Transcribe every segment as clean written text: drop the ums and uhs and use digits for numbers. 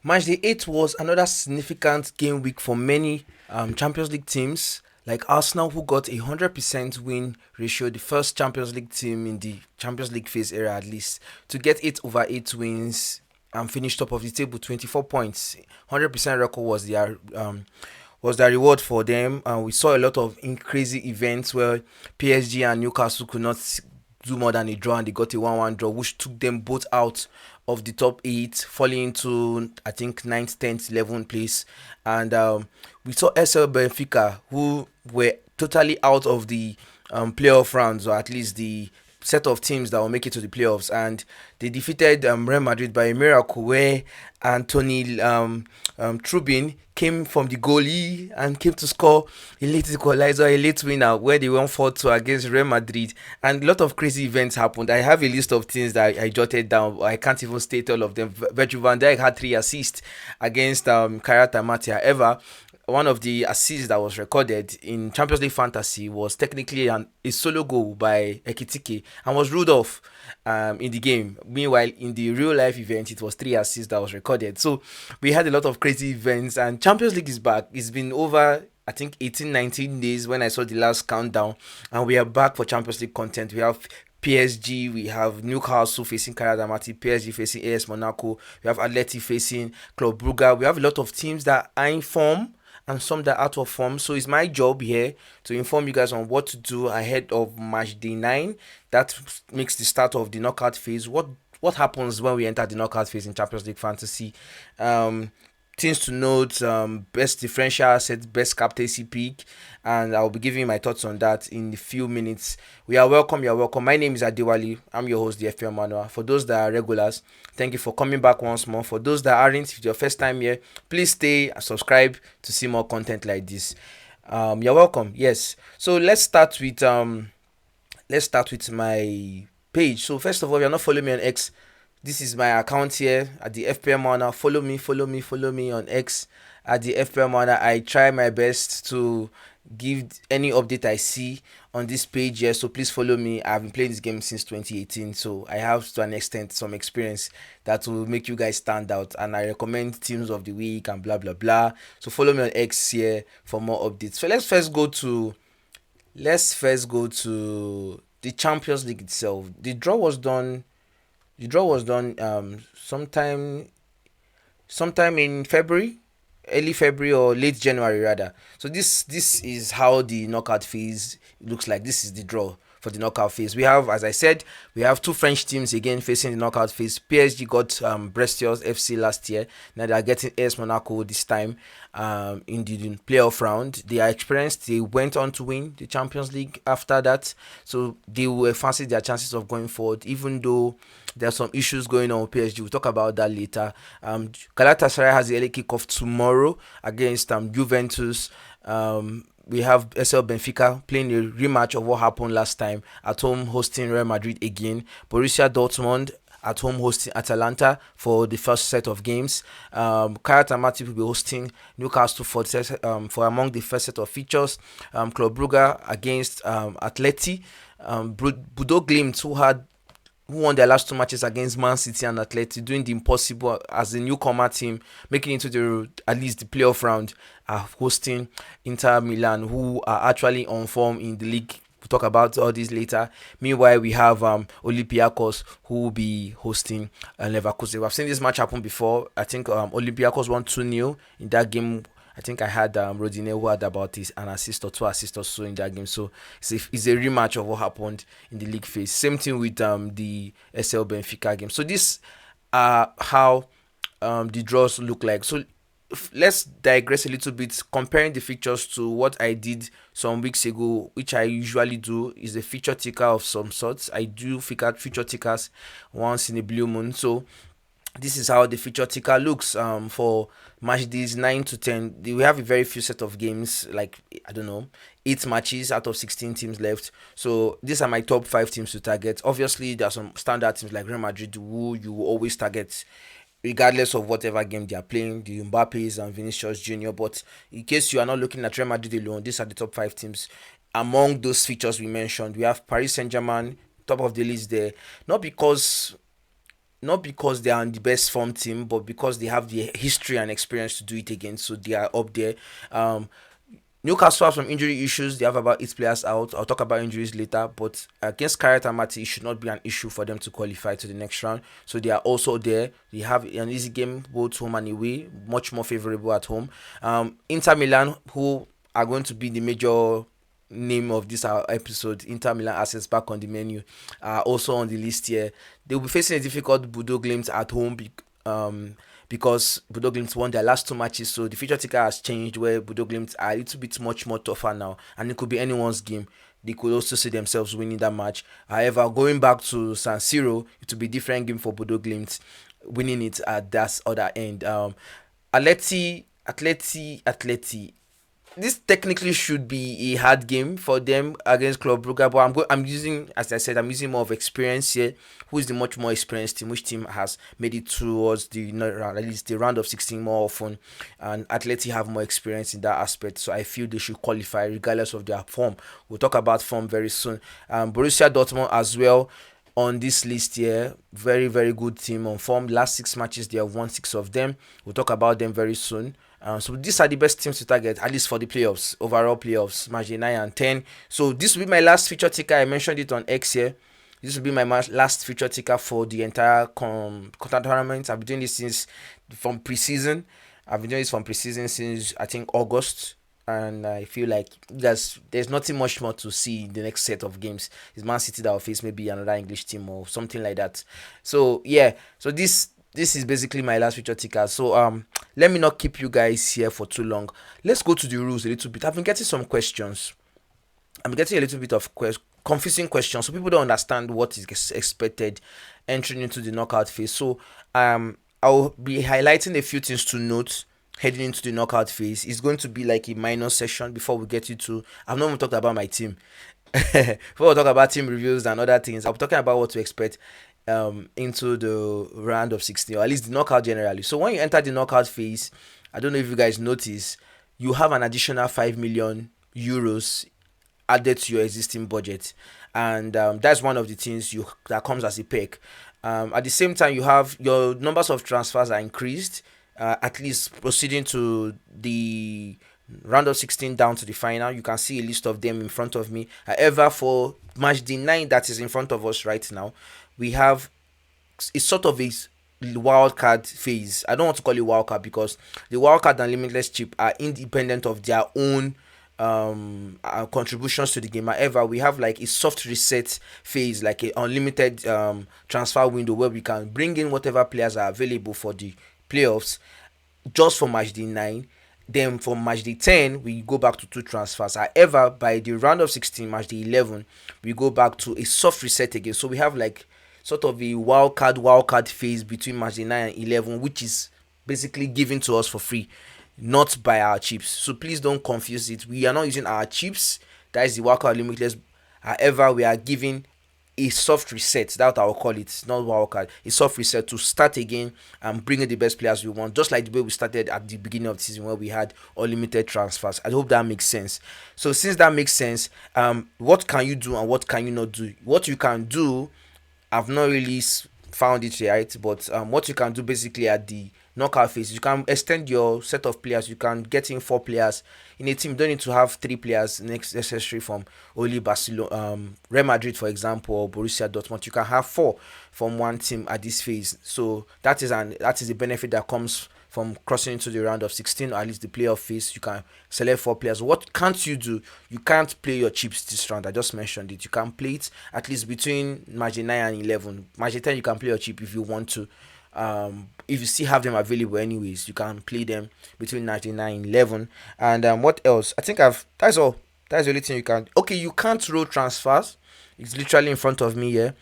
Matchday 8 was another significant game week for many Champions League teams, like Arsenal, who got a 100% win ratio, the first Champions League team in the Champions League phase era at least, to get 8 over 8 wins and finish top of the table, 24 points. 100% record was the reward for them. And we saw a lot of crazy events where PSG and Newcastle could not do more than a draw, and they got a 1-1 draw, which took them both out of the top eight, falling into I think ninth, 10th, 11th place. And we saw SL Benfica, who were totally out of the playoff rounds, or at least the set of teams that will make it to the playoffs, and they defeated Real Madrid by a miracle where Anthony Trubin came from the goalie and came to score a late equalizer, a late winner where they won 4-2 against Real Madrid. And a lot of crazy events happened. I have a list of things that I jotted down. I can't even state all of them. Virgil van Dijk had 3 assists against Kayata Mati. However, one of the assists that was recorded in Champions League Fantasy was technically a solo goal by Ekitike and was ruled off in the game. Meanwhile, in the real life event, it was 3 assists that was recorded. So we had a lot of crazy events, and Champions League is back. It's been over, I think, 18, 19 days when I saw the last countdown, and we are back for Champions League content. We have PSG, we have Newcastle facing Karadamati, PSG facing AS Monaco, we have Atleti facing Club Brugge. We have a lot of teams that are in form and some that are out of form. So it's my job here to inform you guys on what to do ahead of match day 9. That makes the start of the knockout phase. What happens when we enter the knockout phase in Champions League Fantasy? Things to note, best differential asset, best captaincy pick, and I'll be giving you my thoughts on that in a few minutes. You're welcome. My name is Adewale. I'm your host, the FPL Manual. For those that are regulars, thank you for coming back once more. For those that aren't, if it's your first time here, please stay and subscribe to see more content like this. You're welcome. Yes. So let's start with my page. So first of all, if you're not following me on X, this is my account here at the FPL Mana. Follow me on X at the FPL Mana. I try my best to give any update I see on this page here, so please follow me. I've been playing this game since 2018, so I have to an extent some experience that will make you guys stand out, and I recommend teams of the week and blah blah blah. So follow me on X here for more updates. So let's first go to the Champions League itself. The draw was done sometime in February, early February or late January rather. So this is how the knockout phase looks like. This is the draw for the knockout phase. We have, as I said, we have two French teams again facing the knockout phase. PSG got Brestios FC last year. Now they are getting AS Monaco this time in the playoff round. They are experienced. They went on to win the Champions League after that, so they will fancy their chances of going forward, even though there are some issues going on with PSG. We'll talk about that later. Galatasaray has the early kickoff tomorrow against Juventus. We have SL Benfica playing a rematch of what happened last time at home, hosting Real Madrid again. Borussia Dortmund at home hosting Atalanta for the first set of games. Kayat Amati will be hosting Newcastle for among the first set of features. Club Brugge against Atleti. Bodo Glimt, who won their last two matches against Man City and Atleti, doing the impossible as a newcomer team, making it into at least the playoff round, hosting Inter Milan, who are actually on form in the league. We'll talk about all this later. Meanwhile, we have Olympiacos, who will be hosting Leverkusen. I've seen this match happen before. I think Olympiacos won 2-0 in that game. I think I had Rodine who had about an assist or 2 assists or so in that game. So it's a rematch of what happened in the league phase. Same thing with the SL Benfica game. So this how the draws look like. So let's digress a little bit, comparing the fixtures to what I did some weeks ago, which I usually do is a feature ticker of some sorts. I do feature tickers once in a blue moon. So this is how the feature ticker looks for match days 9 to 10. We have a very few set of games, like I don't know, 8 matches out of 16 teams left. So these are my top 5 teams to target. Obviously there are some standard teams like Real Madrid who you will always target regardless of whatever game they are playing, the Mbappe's and Vinicius Junior. But in case you are not looking at Real Madrid alone, these are the top 5 teams. Among those features we mentioned, we have Paris Saint-Germain top of the list there, not because not because they are on the best form team, but because they have the history and experience to do it again. So they are up there. Um, Newcastle have some injury issues. They have about 8 players out. I'll talk about injuries later. But against Kariat and Mati, it should not be an issue for them to qualify to the next round. So they are also there. They have an easy game both home and away, much more favorable at home. Inter Milan, who are going to be the major name of this episode, Inter Milan assets back on the menu, also on the list here. They will be facing a difficult Bodo Glimt at home because Bodo Glimt won their last 2 matches, so the feature ticker has changed where Bodo Glimt are a little bit much more tougher now, and it could be anyone's game. They could also see themselves winning that match. However, going back to San Siro, it will be a different game for Bodo Glimt winning it at that other end. Atleti, this technically should be a hard game for them against Club Brugge, but I'm using, as I said, I'm using more of experience here. Who is the much more experienced team? Which team has made it towards the round, at least the round of 16 more often? And Atleti have more experience in that aspect, so I feel they should qualify regardless of their form. We'll talk about form very soon. Borussia Dortmund as well on this list here, very very good team on form. Last 6 matches they have won 6 of them. We'll talk about them very soon. So these are the best teams to target, at least for the playoffs, overall playoffs, match day 9 and 10. So this will be my last feature ticker. I mentioned it on X here. This will be my last feature ticker for the entire tournament. I've been doing this from preseason. I've been doing this from preseason since I think August, and I feel like there's nothing much more to see in the next set of games. It's Man City that will face maybe another English team or something like that. So yeah, so this is basically my last feature ticker. So let me not keep you guys here for too long. Let's go to the rules a little bit. I've been getting some questions. I'm getting a little bit of confusing questions, so people don't understand what is expected entering into the knockout phase. So I'll be highlighting a few things to note heading into the knockout phase. It's going to be like a minor session before we get into. I've not even talked about my team. Before we talk about team reviews and other things, I'll be talking about what to expect into the round of 16, or at least the knockout generally. So when you enter the knockout phase, I don't know if you guys notice, you have an additional 5 million euros added to your existing budget, and that's one of the things that comes as a perk. At the same time, you have your numbers of transfers are increased, at least proceeding to the round of 16 down to the final. You can see a list of them in front of me. However, for match day 9 that is in front of us right now, we have it's sort of a wild card phase. I don't want to call it wild card because the wild card and limitless chip are independent of their own contributions to the game. However, we have like a soft reset phase, like a unlimited transfer window where we can bring in whatever players are available for the playoffs just for match day 9. Then for match day 10, we go back to 2 transfers. However, by the round of 16, match day 11, we go back to a soft reset again. So we have like sort of a wild card phase between match day 9 and 11, which is basically given to us for free, not by our chips. So please don't confuse it. We are not using our chips. That is the wildcard limitless. However, we are giving a soft reset. That's what I will call it. Not wildcard. A soft reset to start again and bring in the best players we want. Just like the way we started at the beginning of the season where we had unlimited transfers. I hope that makes sense. So since that makes sense, what can you do and what can you not do? What you can do, I've not really found it right, but what you can do basically at the knockout phase, you can extend your set of players. You can get in 4 players in a team. You don't need to have 3 players necessary from only Barcelona, Real Madrid, for example, or Borussia Dortmund. You can have 4 from one team at this phase. So that is a benefit that comes from crossing into the round of 16, or at least the playoff phase. You can select 4 players. What can't you do? You can't play your chips this round. I just mentioned it. You can play it at least between match 9 and 11. Match 10, you can play your chip if you want to. If you still have them available anyways, you can play them between 99 and 11. And what else? I think that's all. That's the only thing you can. Okay, you can't roll transfers. It's literally in front of me here.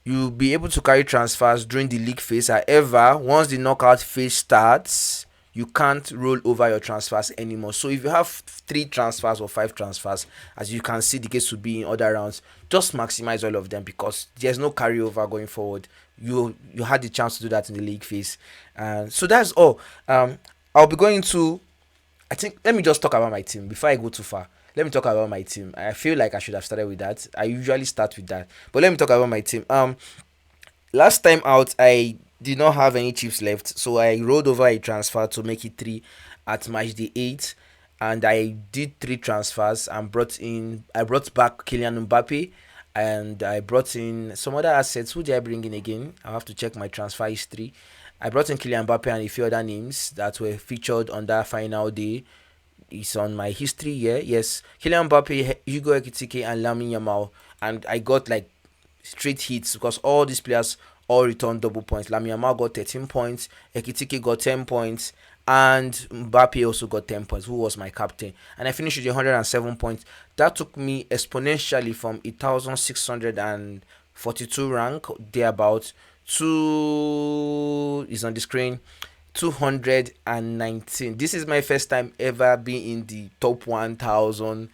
You'll be able to carry transfers during the league phase. However, once the knockout phase starts, you can't roll over your transfers anymore. So if you have 3 transfers or 5 transfers, as you can see the case would be in other rounds, just maximize all of them because there's no carryover going forward. You had the chance to do that in the league phase. So that's all. I'll be going to, I think, let me just talk about my team before I go too far. Let me talk about my team. I feel like I should have started with that. I usually start with that. But let me talk about my team. Last time out, I did not have any chips left, so I rolled over a transfer to make it three at Matchday 8, and I did three transfers and I brought back Kylian Mbappe, and I brought in some other assets. Who did I bring in again? I have to check my transfer history. I brought in Kylian Mbappe and a few other names that were featured on that final day. It's on my history here. Yes, Kylian Mbappe, Hugo Ekitike, and Lamine Yamal, and I got like straight hits because all these players all returned double points. Lamine Yamal got 13 points, Ekitike got 10 points, and Mbappe also got 10 points, who was my captain. And I finished with 107 points. That took me exponentially from 1,642 rank, thereabout, to is on the screen 219. This is my first time ever being in the top 1,000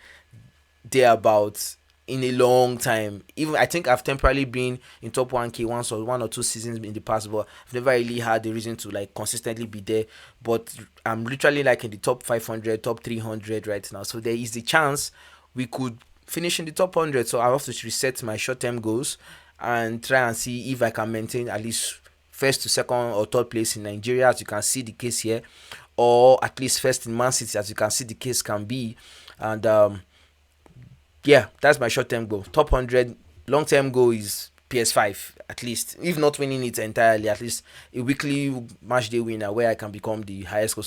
thereabouts in a long time. Even I think I've temporarily been in top 1k once or one or two seasons in the past, but I've never really had the reason to like consistently be there. But I'm literally like in the top 500, top 300 right now. So there is the chance we could finish in the top 100. So I have to reset my short-term goals and try and see if I can maintain at least first to second or third place in Nigeria, as you can see the case here, or at least first in Man City, as you can see the case can be. And yeah, that's my short term goal. Top 100. Long term goal is PS5, at least. If not winning it entirely, at least a weekly match day winner where I can become the highest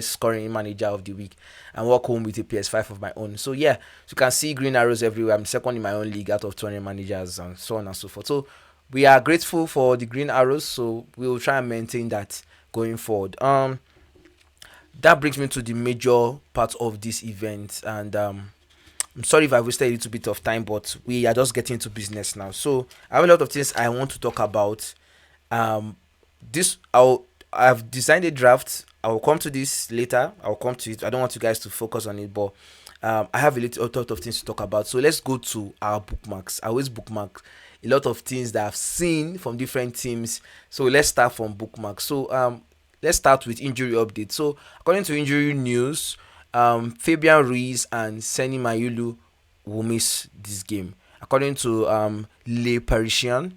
scoring manager of the week and walk home with a PS5 of my own. So yeah, you can see green arrows everywhere. I'm second in my own league out of 20 managers and so on and so forth. So we are grateful for the green arrows, so we will try and maintain that going forward. That brings me to the major part of this event, and I'm sorry if I wasted a little bit of time, but we are just getting into business now. So I have a lot of things I want to talk about. Um, this I've designed a draft. I will come to this later. I will come to it. I don't want you guys to focus on it, but I have a lot of things to talk about. So let's go to our bookmarks. I always bookmark a lot of things that I've seen from different teams. So let's start from bookmarks. So let's start with injury update. So according to injury news, Fabian Ruiz and Seni Mayulu will miss this game. According to Le Parisien,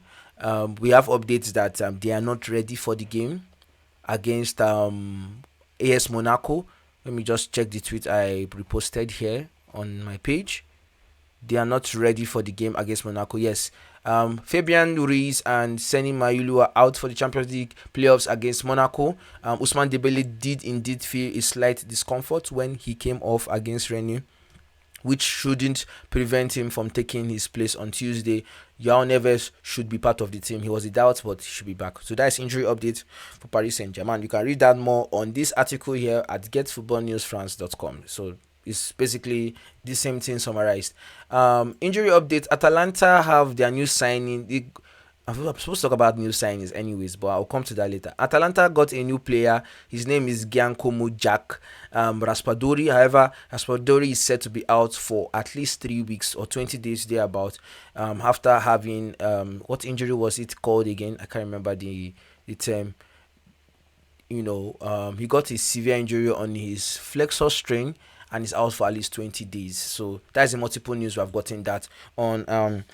we have updates that they are not ready for the game against AS Monaco. Let me just check the tweet I reposted here on my page. They are not ready for the game against Monaco. Yes, Fabian Ruiz and Seni Mayulu are out for the Champions League playoffs against Monaco. Ousmane Dembele did indeed feel a slight discomfort when he came off against Rennes, which shouldn't prevent him from taking his place on Tuesday. João Neves should be part of the team. He was a doubt, but he should be back. So that's injury update for Paris Saint-Germain. You can read that more on this article here at getfootballnewsfrance.com. So it's basically the same thing summarized. Injury update: Atalanta have their new signing. I'm supposed to talk about new signings anyways, but I'll come to that later. Atalanta got a new player. His name is Giancomo Jack Raspadori. However, Raspadori is said to be out for at least 3 weeks or 20 days thereabout, after having what injury was it called again? I can't remember the term. He got a severe injury on his flexor strain and is out for at least 20 days. So that's the multiple news we've gotten that on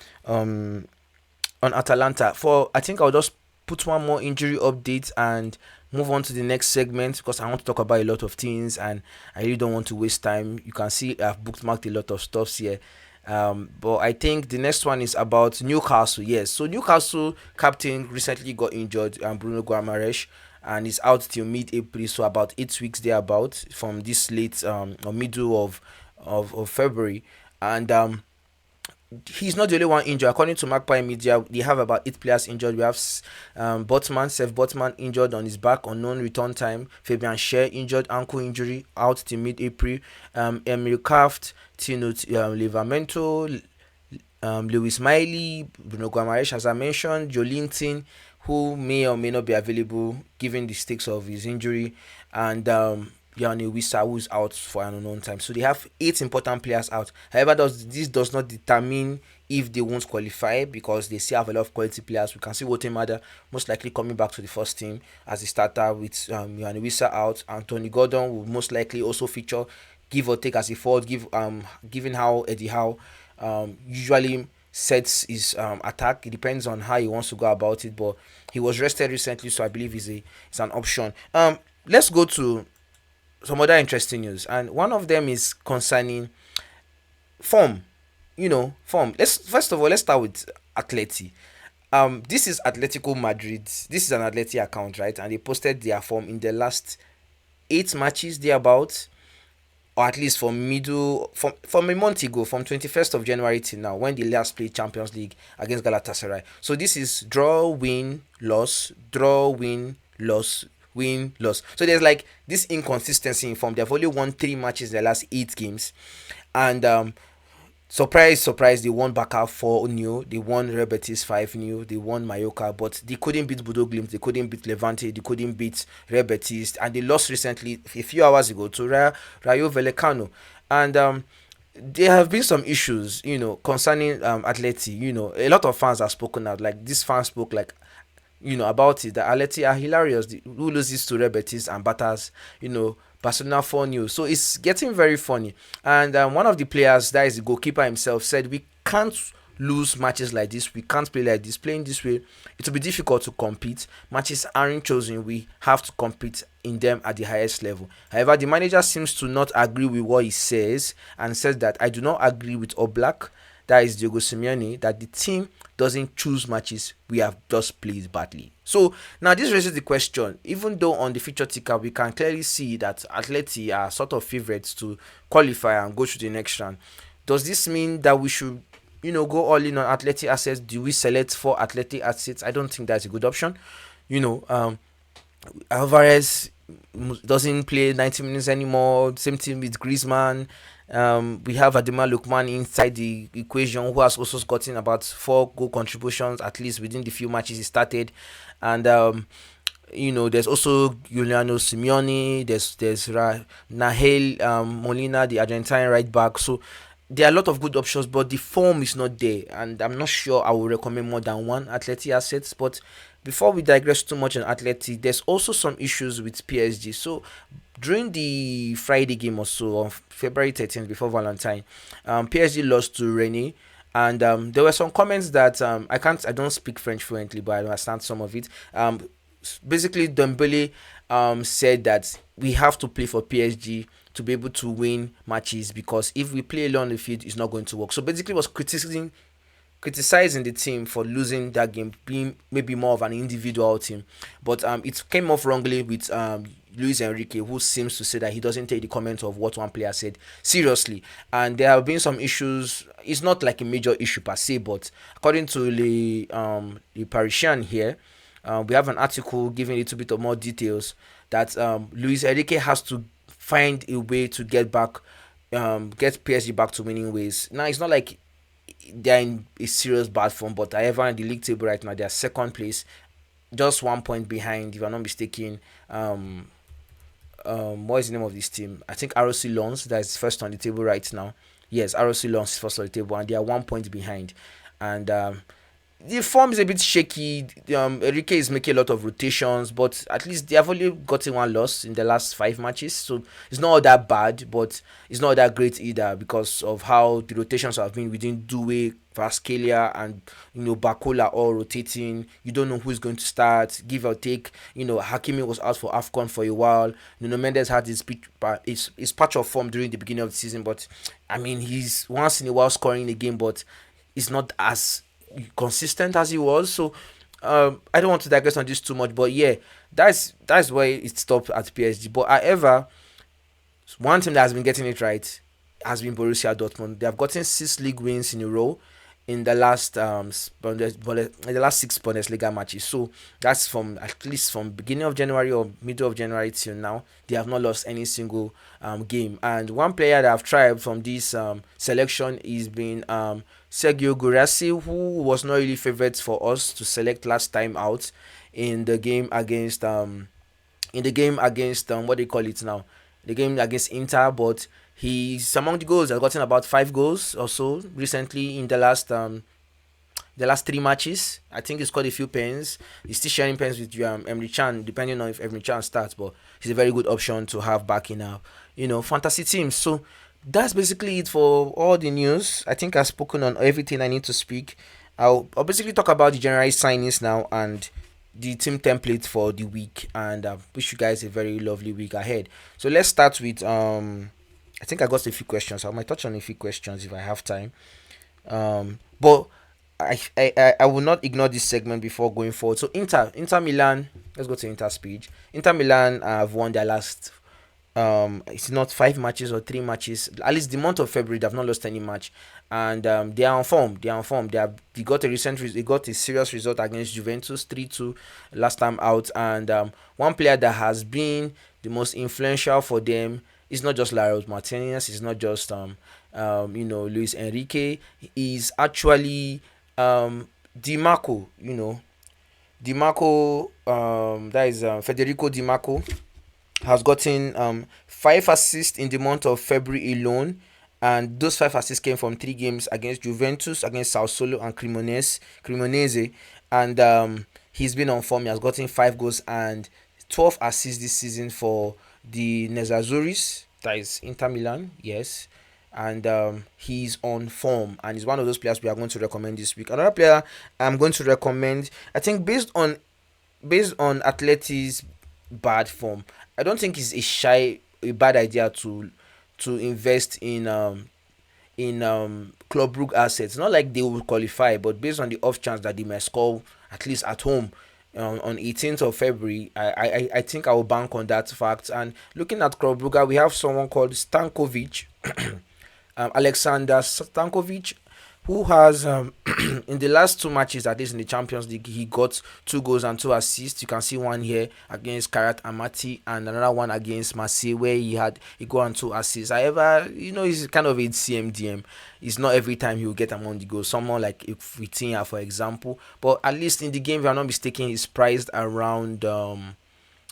Atalanta. For I think I'll just put one more injury update and move on to the next segment because I want to talk about a lot of things and I really don't want to waste time. You can see I've bookmarked a lot of stuff here. But I think the next one is about Newcastle. Yes, so Newcastle captain recently got injured, Bruno Guimaraes, and is out till mid-April, so about 8 weeks thereabout from this late or middle of February. And he's not the only one injured. According to Magpie Media, they have about 8 players injured. We have Seth Botman injured on his back on non-return time. Fabian Schär injured, ankle injury, out till mid-April. Emil Kraft, Tino Livramento, Lewis Miley, Bruno Guimaraes, as I mentioned, Jolinton, who may or may not be available given the stakes of his injury, and Yanni Wissa, who is out for an unknown time. So they have 8 important players out. However, this does not determine if they won't qualify because they still have a lot of quality players. We can see Wotemada most likely coming back to the first team as a starter with Yanni Wissa out. Anthony Gordon will most likely also feature, give or take, as a forward, given how Eddie Howe usually sets his attack. It depends on how he wants to go about it, but he was rested recently, so I believe is an option. Let's go to some other interesting news, and one of them is concerning form. Form. Let's first of all let's start with Atleti. This is Atletico Madrid. This is an Atleti account, right? And they posted their form in the last 8 matches thereabouts, or at least from a month ago, from 21st of January till now, when they last played Champions League against Galatasaray. So this is draw, win, loss, draw, win, loss, win, loss. So there's like this inconsistency in form. They've only won 3 matches in the last 8 games, and surprise, surprise, they won Baka 4-0. They won Real Betis 5-0. They won Mallorca, but they couldn't beat Bodo Glimt. They couldn't beat Levante. They couldn't beat Real Betis. And they lost recently, a few hours ago, to Rayo Vallecano. And there have been some issues, concerning Atleti. A lot of fans have spoken out. Like, this fan spoke, like, about it. The Atleti are hilarious. Who loses to Real Betis and batters, Barcelona 4-0. So it's getting very funny. And one of the players, that is the goalkeeper himself, said we can't lose matches like this. We can't play like this. Playing this way, it will be difficult to compete. Matches aren't chosen. We have to compete in them at the highest level. However, the manager seems to not agree with what he says, and says that I do not agree with Oblak, that is Diego Simeone, that the team doesn't choose matches, we have just played badly. So now this raises the question, even though on the fixture ticker we can clearly see that Atleti are sort of favourites to qualify and go to the next round, does this mean that we should go all in on Atleti assets? Do we select 4 Atleti assets? I don't think that's a good option. Alvarez doesn't play 90 minutes anymore. Same thing with Griezmann. We have Adema Lukman inside the equation, who has also gotten about 4 goal contributions at least within the few matches he started. And there's also Giuliano Simeone, there's Nahel Molina, the Argentine right back. So there are a lot of good options, but the form is not there, and I'm not sure I will recommend more than 1 Atleti assets. But before we digress too much on Atleti, there's also some issues with PSG. So during the Friday game or so on February 13th, before Valentine, PSG lost to Rennes. And there were some comments that I don't speak French fluently, but I understand some of it. Basically, Dembele said that we have to play for PSG to be able to win matches, because if we play alone on the field, it's not going to work. So basically, was criticizing the team for losing that game, being maybe more of an individual team. But it came off wrongly with Luis Enrique, who seems to say that he doesn't take the comment of what one player said seriously. And there have been some issues. It's not like a major issue per se, but according to the Parisian here, we have an article giving a little bit of more details that Luis Enrique has to find a way to get PSG back to winning ways. Now, it's not like they're in a serious bad form, but however, in the league table right now, they're second place, just 1 point behind, if I'm not mistaken. What is the name of this team? I think ROC Lens, that is first on the table right now. Yes, ROC Lens is first on the table, and they are 1 point behind. And the form is a bit shaky. Enrique is making a lot of rotations, but at least they have only gotten 1 loss in the last 5 matches. So it's not all that bad, but it's not that great either, because of how the rotations have been within Doué, Vascalia, and Bakola all rotating. You don't know who's going to start, give or take. Hakimi was out for AFCON for a while. Nuno Mendes had his patch of form during the beginning of the season, but I mean, he's once in a while scoring a game, but it's not as consistent as he was. So I don't want to digress on this too much, but yeah, that's why it stopped at PSG. But however, one team that has been getting it right has been Borussia Dortmund. They have gotten 6 league wins in a row in the last 6 Bundesliga matches. So that's from at least from beginning of January or middle of January till now, they have not lost any single game. And one player that I've tried from this selection is been Sergio Guirassy, who was not really favourite for us to select last time out in the game against what they call it now, the game against Inter. But he's among the goals. Has gotten about 5 goals or so recently in the last 3 matches. I think he's scored a few pens. He's still sharing pens with Emre Can, depending on if Emre Can starts. But he's a very good option to have back in our fantasy teams. So That's basically it for all the news. I think I've spoken on everything I need to speak. I'll basically talk about the January signings now and the team template for the week, and wish you guys a very lovely week ahead. So let's start with I think I got a few questions. I might touch on a few questions if I have time. But I will not ignore this segment before going forward. So Inter Milan. Let's go to Inter's page. Inter Milan have won their last it's not 5 matches or 3 matches. At least the month of February, they've not lost any match, and they are on form. They are on form. They got a they got a serious result against Juventus 3-2 last time out, and one player that has been the most influential for them is not just Laros Martinez. It's not just Luis Enrique. Is actually Di Marco. Di Marco. That is Federico Di Marco has gotten 5 assists in the month of February alone, and those 5 assists came from 3 games against Juventus, against Sassuolo, and Cremonese, and he's been on form. He has gotten 5 goals and 12 assists this season for the Nerazzurris, that is Inter Milan, yes. And he's on form, and he's one of those players we are going to recommend this week. Another player I'm going to recommend, I think, based on Atleti's bad form, I don't think it's a bad idea to invest in Club Brugge assets. Not like they will qualify, but based on the off chance that they may score at least at home on 18th of February, I think I will bank on that fact. And looking at Club Brugge, we have someone called Stankovic, Alexander Stankovic, who has in the last 2 matches, at least in the Champions League, he got 2 goals and 2 assists. You can see one here against Karat Amati and another one against Marseille where he had a goal and 2 assists. However, he's kind of a CMDM. It's not every time he will get among the goals. Someone like Vitinha, for example, but at least in the game, if I'm not mistaken, he's priced around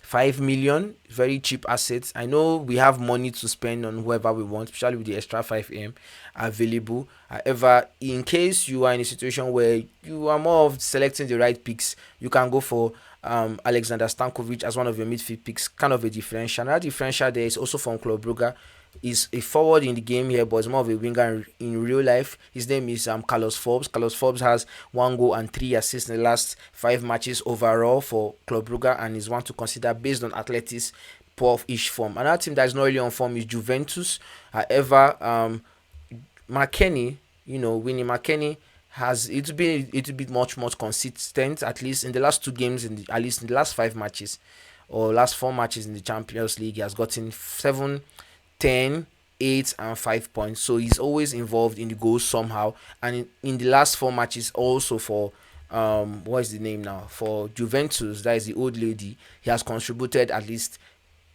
5 million. Very cheap assets. I know we have money to spend on whoever we want, especially with the extra 5M available. However, in case you are in a situation where you are more of selecting the right picks, you can go for Alexander Stankovic as one of your midfield picks, kind of a differential. Another differential there is also from Club Brugge. Is a forward in the game here, but is more of a winger in real life. His name is Carlos Forbes. Carlos Forbes has 1 goal and 3 assists in the last 5 matches overall for Club Brugge, and is one to consider based on Atleti's poor-ish form. Another team that is not really on form is Juventus. However, McKennie, Winnie McKennie has it's been a little bit much consistent, at least in the last 2 games, at least in the last 5 matches or last 4 matches in the Champions League. He has gotten 7, 10, 8, and 5 points. So he's always involved in the goals somehow. And in the last 4 matches, also for what is the name now? For Juventus, that is the old lady. He has contributed at least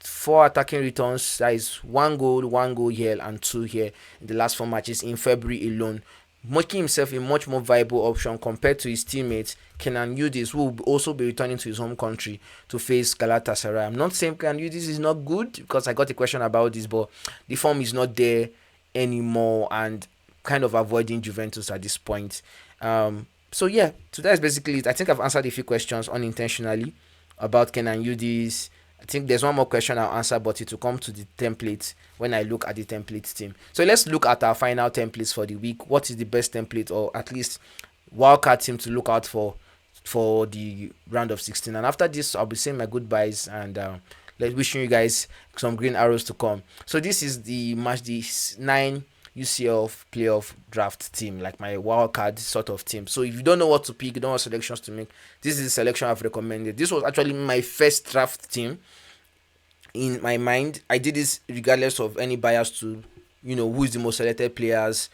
4 attacking returns. That is 1 goal here, and 2 here in the last 4 matches in February alone, making himself a much more viable option compared to his teammate Kenan Yildiz, who will also be returning to his home country to face Galatasaray. I'm not saying Kenan Yildiz is not good, because I got a question about this, but the form is not there anymore, and kind of avoiding Juventus at this point. So yeah, so that's basically it. I think I've answered a few questions unintentionally about Kenan Yildiz. I think there's one more question I'll answer, but it will come to the template when I look at the template team. So let's look at our final templates for the week. What is the best template, or at least wildcard team, to look out for the round of 16? And after this, I'll be saying my goodbyes and wishing you guys some green arrows to come. So this is the Matchday 9 UCL playoff draft team, like my wildcard sort of team. So if you don't know what to pick, you don't know what selections to make, this is the selection I've recommended. This was actually my first draft team in my mind. I did this regardless of any bias to, who is the most selected players,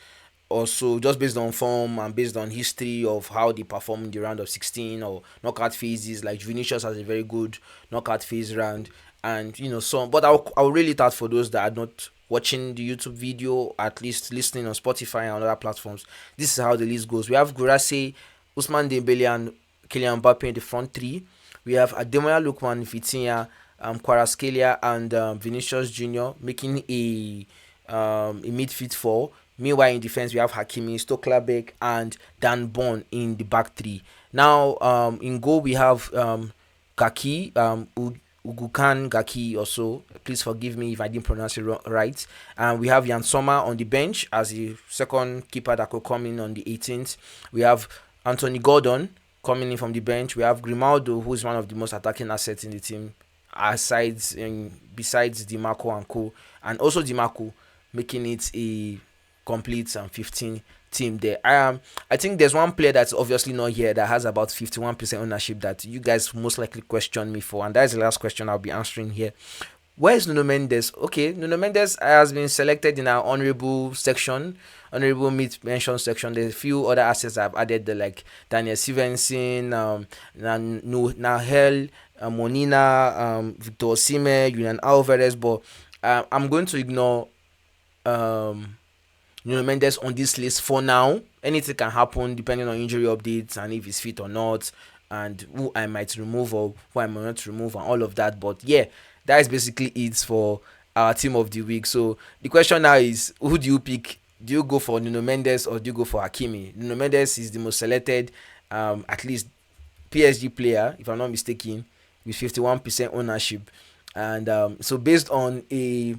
also just based on form and based on history of how they perform in the round of 16 or knockout phases. Like Vinicius has a very good knockout phase round, and some. But I'll reel it out for those that are not watching the YouTube video, at least listening on Spotify and other platforms. This is how the list goes. We have Gurase, Usman Dembele, and Kylian Mbappe in the front three. We have Ademola Lookman, Vitinha, Kvaratskhelia, and Vinicius Junior making a midfield four. Meanwhile, in defense, we have Hakimi, Stoklabek, and Dan Bon in the back three. Now, in goal, we have Kaki, Ugukan Gaki also. Please forgive me if I didn't pronounce it right. And we have Jan Sommer on the bench as the second keeper that could come in on the 18th. We have Anthony Gordon coming in from the bench. We have Grimaldo, who is one of the most attacking assets in the team, besides Dimarco and Co. And also Dimarco, making it a complete 15 team there. I think there's one player that's obviously not here that has about 51% ownership that you guys most likely question me for, and that's the last question I'll be answering here. Where is Nuno Mendes? Okay, Nuno Mendes has been selected in our honorable section, honorable mention section. There's a few other assets I've added, like Daniel Stevenson, Nahel, Monina, Victor Osimhen, Julian Alvarez, but I'm going to ignore Nuno Mendes on this list for now. Anything can happen depending on injury updates and if he's fit or not, and who I might remove or who I might not remove, and all of that. But yeah, that is basically it for our team of the week. So the question now is, who do you pick? Do you go for Nuno Mendes or do you go for Hakimi? Nuno Mendes is the most selected, at least PSG player, if I'm not mistaken, with 51% ownership. And so based on a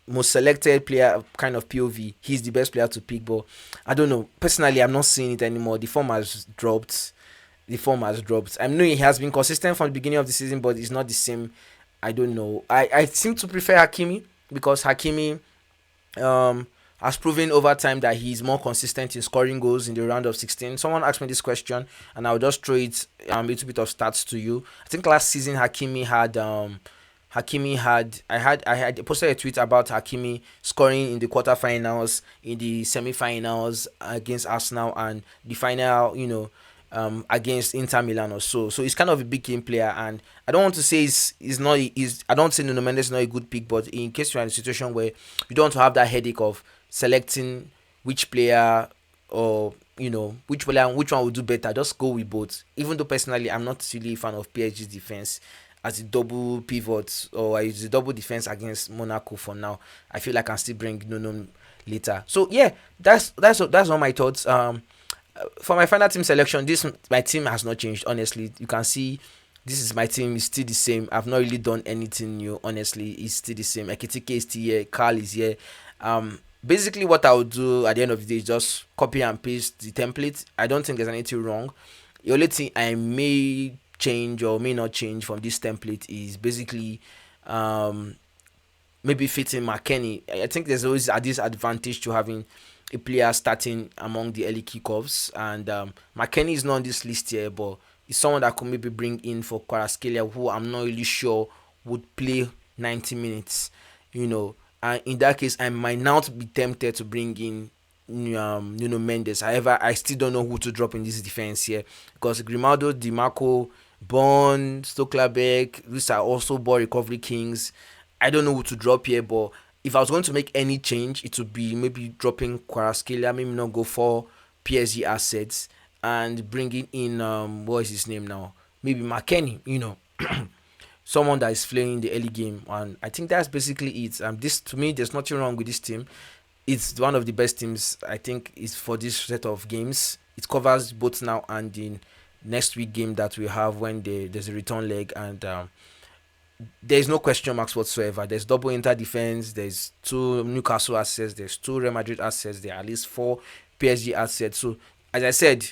most selected player kind of POV, he's the best player to pick. But I don't know. Personally, I'm not seeing it anymore. The form has dropped. I know he has been consistent from the beginning of the season, but it's not the same. I don't know. I seem to prefer Hakimi because Hakimi has proven over time that he's more consistent in scoring goals in the round of 16. Someone asked me this question, and I'll just throw it a little bit of stats to you. I think last season I had posted a tweet about Hakimi scoring in the quarterfinals, in the semi-finals against Arsenal, and the final, against Inter Milan or so. So he's kind of a big game player, and I don't want to say I don't say Nuno Mendes is not a good pick, but in case you're in a situation where you don't want to have that headache of selecting which player or which player and which one will do better, just go with both. Even though personally I'm not really a fan of PSG's defense as a double pivot or as a double defense against Monaco for now. I feel like I can still bring Nuno later. So yeah, that's all my thoughts. For my final team selection, my team has not changed. Honestly, you can see this is my team. It's still the same. I've not really done anything new. Honestly, it's still the same. Ekitike is still here. Carl is here. Basically, what I would do at the end of the day is just copy and paste the template. I don't think there's anything wrong. The only thing I may change or may not change from this template is basically maybe fitting McKennie. I think there's always a disadvantage to having a player starting among the early kickoffs, and McKennie is not on this list here, but it's someone that could maybe bring in for Kvaratskhelia, who I'm not really sure would play 90 minutes, and in that case I might not be tempted to bring in Nuno Mendes. However, I still don't know who to drop in this defense here, because Grimaldo, Dimarco, Bond, Stoklerbeck, these are also ball recovery kings. I don't know who to drop here, but if I was going to make any change, it would be maybe dropping Kvaratskhelia, maybe not go for PSG assets, and bringing in what is his name now? Maybe McKennie, someone that is playing the early game, and I think that's basically it. This, to me, there's nothing wrong with this team. It's one of the best teams I think is for this set of games. It covers both now and the next week game that we have when there's a return leg, and there's no question marks whatsoever. There's double Inter defense, there's 2 Newcastle assets, there's 2 Real Madrid assets, there are at least 4 PSG assets. So as I said,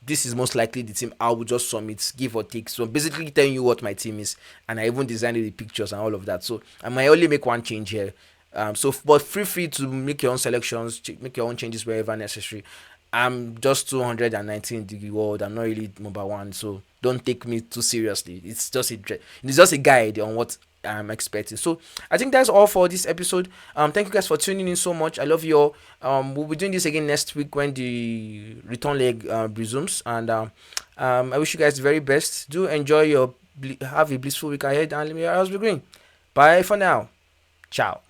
this is most likely the team I will just submit, give or take. So I'm basically telling you what my team is, and I even designed the pictures and all of that. So I might only make one change here. But feel free to make your own selections, make your own changes wherever necessary. I'm just 219 in the world. I'm not really number one, so don't take me too seriously. It's just a guide on what I'm expecting. So I think that's all for this episode. Thank you guys for tuning in so much. I love you all. We'll be doing this again next week when the return leg resumes, and I wish you guys the very best. Do enjoy have a blissful week ahead, and let me be green. Bye for now. Ciao.